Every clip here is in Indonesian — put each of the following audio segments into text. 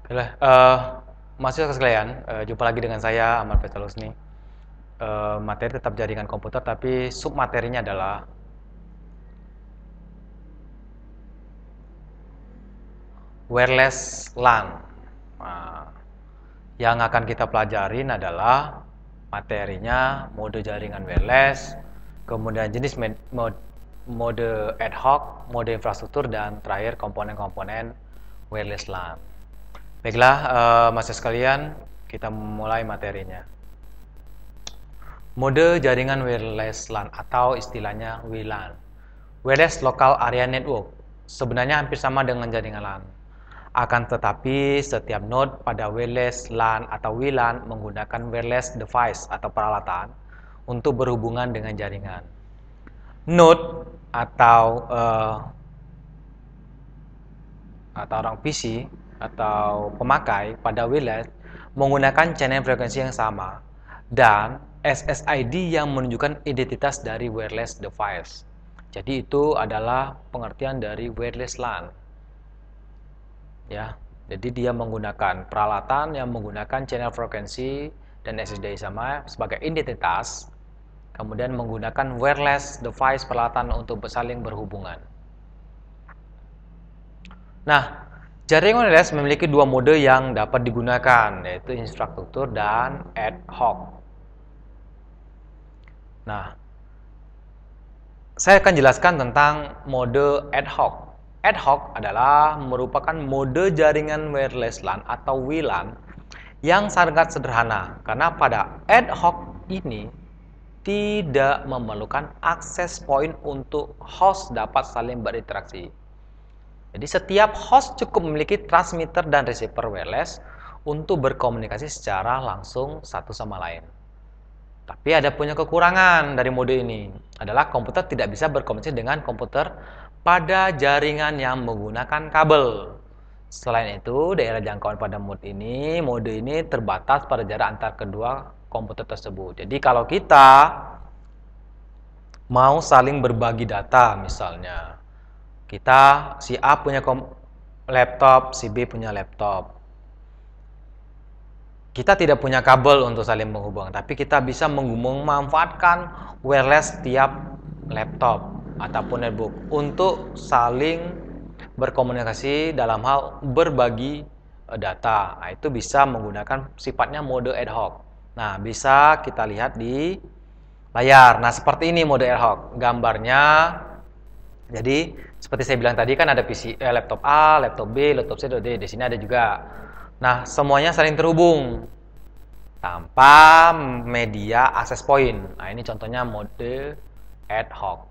Oke, mahasiswa sekalian, jumpa lagi dengan saya Ahmad Faisal Husni. Materi tetap jaringan komputer, tapi submaterinya adalah wireless LAN. Nah, yang akan kita pelajarin adalah materinya mode jaringan wireless, kemudian jenis mode ad hoc, mode infrastruktur, dan terakhir komponen-komponen wireless LAN. Baiklah, mahasiswa sekalian, kita mulai materinya. Mode jaringan wireless LAN atau istilahnya WLAN. Wireless Local Area Network sebenarnya hampir sama dengan jaringan LAN. Akan tetapi setiap node pada wireless LAN atau WLAN menggunakan wireless device atau peralatan untuk berhubungan dengan jaringan. Node atau orang PC atau pemakai pada wireless menggunakan channel frekuensi yang sama dan SSID yang menunjukkan identitas dari wireless device. Jadi itu adalah pengertian dari wireless LAN. Ya, jadi dia menggunakan peralatan yang menggunakan channel frekuensi dan SSID sama sebagai identitas, kemudian menggunakan wireless device peralatan untuk saling berhubungan. Nah, jaringan wireless memiliki dua mode yang dapat digunakan, yaitu infrastruktur dan ad hoc. Nah, saya akan jelaskan tentang mode ad hoc. Ad hoc adalah merupakan mode jaringan wireless LAN atau WLAN yang sangat sederhana karena pada ad hoc ini tidak memerlukan akses point untuk host dapat saling berinteraksi. Jadi setiap host cukup memiliki transmitter dan receiver wireless untuk berkomunikasi secara langsung satu sama lain. Tapi ada punya kekurangan dari mode ini, adalah komputer tidak bisa berkomunikasi dengan komputer pada jaringan yang menggunakan kabel. Selain itu, daerah jangkauan pada mode ini terbatas pada jarak antar kedua komputer tersebut. Jadi kalau kita mau saling berbagi data misalnya, kita si A punya laptop, si B punya laptop. Kita tidak punya kabel untuk saling menghubungkan, tapi kita bisa memanfaatkan wireless tiap laptop ataupun netbook untuk saling berkomunikasi dalam hal berbagi data. Nah, itu bisa menggunakan sifatnya mode ad hoc. Nah, bisa kita lihat di layar. Nah, seperti ini mode ad hoc. Gambarnya, jadi seperti saya bilang tadi kan ada PC, laptop A, laptop B, laptop C, D. Di sini ada juga. Nah, semuanya saling terhubung tanpa media access point. Nah, ini contohnya mode ad hoc.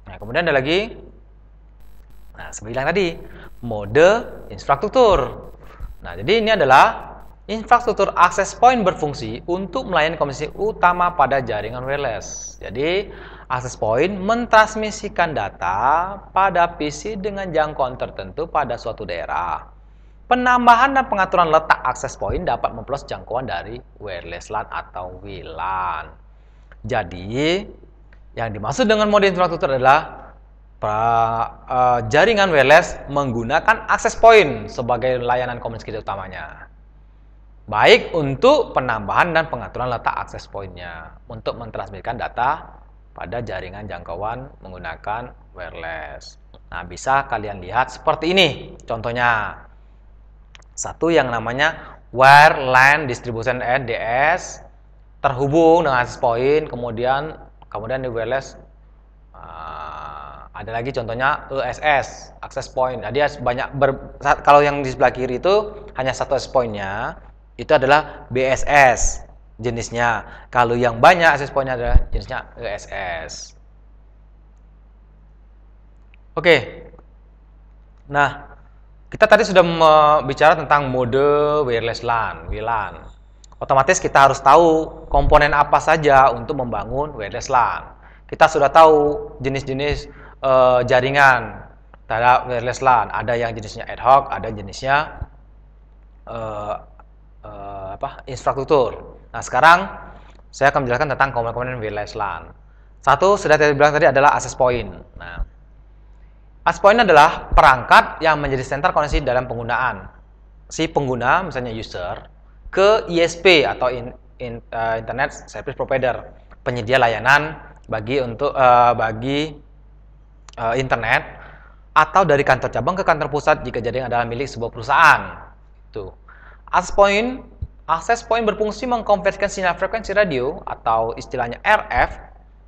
Nah, kemudian ada lagi. Nah, seperti bilang tadi, mode infrastruktur. Nah, jadi ini adalah infrastruktur access point berfungsi untuk melayani komunikasi utama pada jaringan wireless. Jadi, access point mentransmisikan data pada PC dengan jangkauan tertentu pada suatu daerah. Penambahan dan pengaturan letak access point dapat memperluas jangkauan dari wireless LAN atau WLAN. Jadi, yang dimaksud dengan mode infrastruktur adalah jaringan wireless menggunakan access point sebagai layanan komunikasi utamanya. Baik untuk penambahan dan pengaturan letak access point-nya untuk mentransmisikan data pada jaringan jangkauan menggunakan wireless. Nah, bisa kalian lihat seperti ini contohnya. Satu yang namanya Wire LAN Distribution (WDS) terhubung dengan access point, kemudian di wireless ada lagi contohnya ESS access point. Jadi banyak kalau yang di sebelah kiri itu hanya satu access point-nya, itu adalah BSS jenisnya. Kalau yang banyak access point-nya adalah jenisnya ESS. Oke. Nah, kita tadi sudah bicara tentang mode wireless LAN, WLAN. Otomatis kita harus tahu komponen apa saja untuk membangun wireless LAN. Kita sudah tahu jenis-jenis jaringan terhadap wireless LAN. Ada yang jenisnya ad hoc, ada jenisnya infrastruktur. Nah, sekarang saya akan menjelaskan tentang komponen wireless LAN. Satu, sudah saya bilang tadi adalah access point. Nah, access point adalah perangkat yang menjadi senter koneksi dalam penggunaan. si pengguna, misalnya user, ke ISP atau Internet Service Provider, penyedia layanan bagi internet, atau dari kantor cabang ke kantor pusat jika jaringan adalah milik sebuah perusahaan. Itu. Akses point berfungsi mengkonversikan sinyal frekuensi radio atau istilahnya RF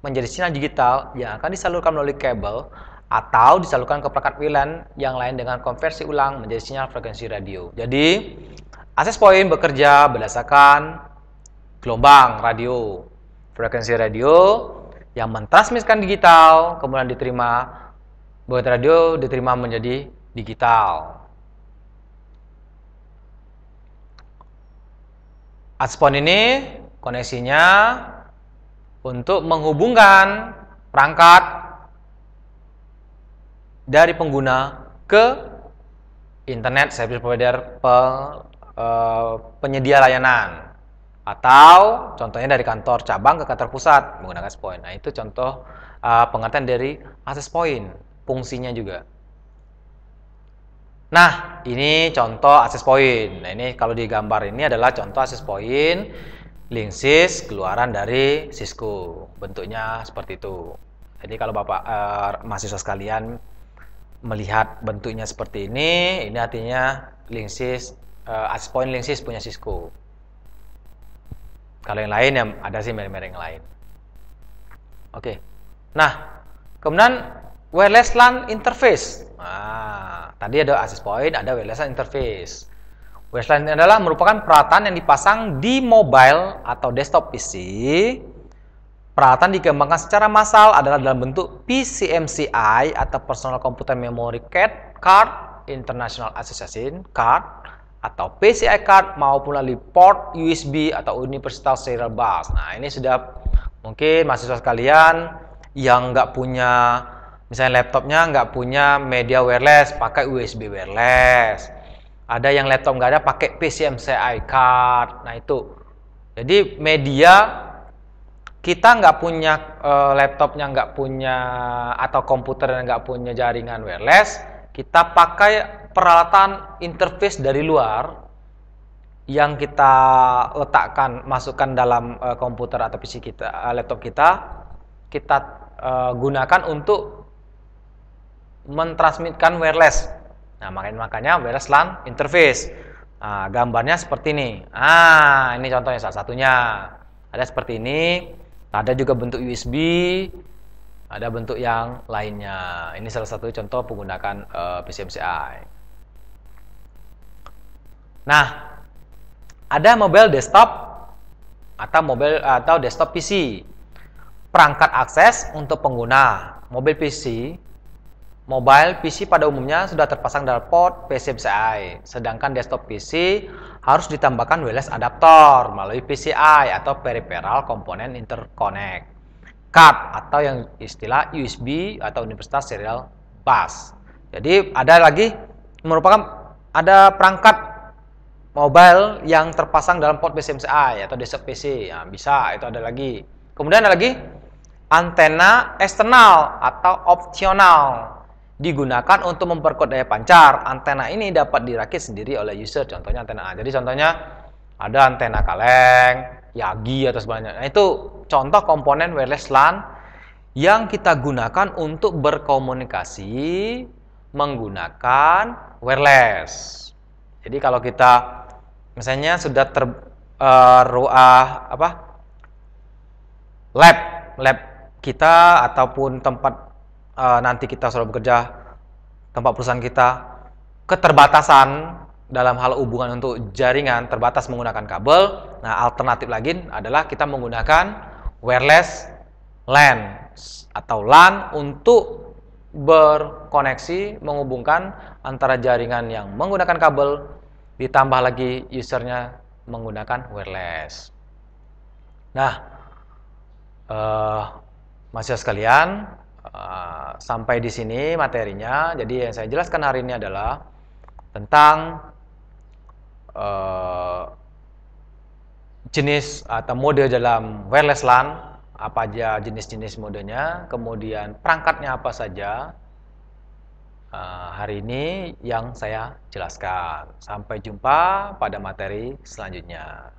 menjadi sinyal digital yang akan disalurkan melalui kabel atau disalurkan ke perangkat WLAN yang lain dengan konversi ulang menjadi sinyal frekuensi radio. Jadi, akses point bekerja berdasarkan gelombang radio, frekuensi radio yang mentransmitkan digital, kemudian diterima menjadi digital. Akses point ini koneksinya untuk menghubungkan perangkat dari pengguna ke Internet Service Provider penyedia layanan, atau contohnya dari kantor cabang ke kantor pusat menggunakan akses point. Nah, itu contoh pengertian dari akses point, fungsinya juga. Nah, ini contoh akses point. Nah, ini kalau di gambar ini adalah contoh akses point Linksys keluaran dari Cisco. Bentuknya seperti itu. Jadi kalau Bapak mahasiswa sekalian melihat bentuknya seperti ini artinya Linksys, akses point Linksys punya Cisco. Kalau yang lain yang ada sih merek-merek yang lain. Oke. Nah, kemudian wireless LAN interface. Nah, tadi ada access point, ada wireless LAN interface. Wireless LAN adalah merupakan peralatan yang dipasang di mobile atau desktop PC. Peralatan dikembangkan secara massal adalah dalam bentuk PCMCI atau Personal Computer Memory Card, International Association Card, atau PCI Card maupun melalui port USB atau Universal Serial Bus. Nah, ini sudah mungkin mahasiswa sekalian yang nggak punya, misalnya laptopnya nggak punya media wireless, pakai USB wireless. Ada yang laptop nggak ada, pakai PCMCI card. Nah, itu. Jadi media kita nggak punya laptopnya nggak punya atau komputer yang nggak punya jaringan wireless, kita pakai peralatan interface dari luar yang kita masukkan dalam komputer atau PC kita, laptop kita gunakan untuk mentransmitkan wireless. Nah, makanya wireless LAN interface. Nah, gambarnya seperti ini. Ini contohnya salah satunya. Ada seperti ini. Ada juga bentuk USB. Ada bentuk yang lainnya. Ini salah satu contoh penggunaan PCMCI. Nah, ada mobile desktop atau desktop PC. Perangkat akses untuk pengguna mobile PC pada umumnya sudah terpasang dalam port PCMCI, sedangkan desktop PC harus ditambahkan wireless adapter melalui PCI atau Peripheral Component Interconnect card atau yang istilah USB atau Universal Serial Bus. Jadi ada perangkat mobile yang terpasang dalam port PCMCI atau desktop PC. Nah, bisa, itu ada lagi. Kemudian ada lagi antena eksternal atau opsional, digunakan untuk memperkuat daya pancar. Antena ini dapat dirakit sendiri oleh user, contohnya antena A. Jadi contohnya ada antena kaleng, Yagi atau sebagainya. Nah, itu contoh komponen wireless LAN yang kita gunakan untuk berkomunikasi menggunakan wireless. Jadi kalau kita misalnya sudah lab kita ataupun tempat nanti kita sudah bekerja, tempat perusahaan kita keterbatasan dalam hal hubungan untuk jaringan, terbatas menggunakan kabel. Nah, alternatif lagi adalah kita menggunakan wireless LAN atau LAN untuk berkoneksi, menghubungkan antara jaringan yang menggunakan kabel ditambah lagi usernya menggunakan wireless. Nah, mahasiswa sekalian, sampai di sini materinya. Jadi yang saya jelaskan hari ini adalah tentang jenis atau mode dalam wireless LAN, apa aja jenis-jenis modenya, kemudian perangkatnya apa saja, hari ini yang saya jelaskan. Sampai jumpa pada materi selanjutnya.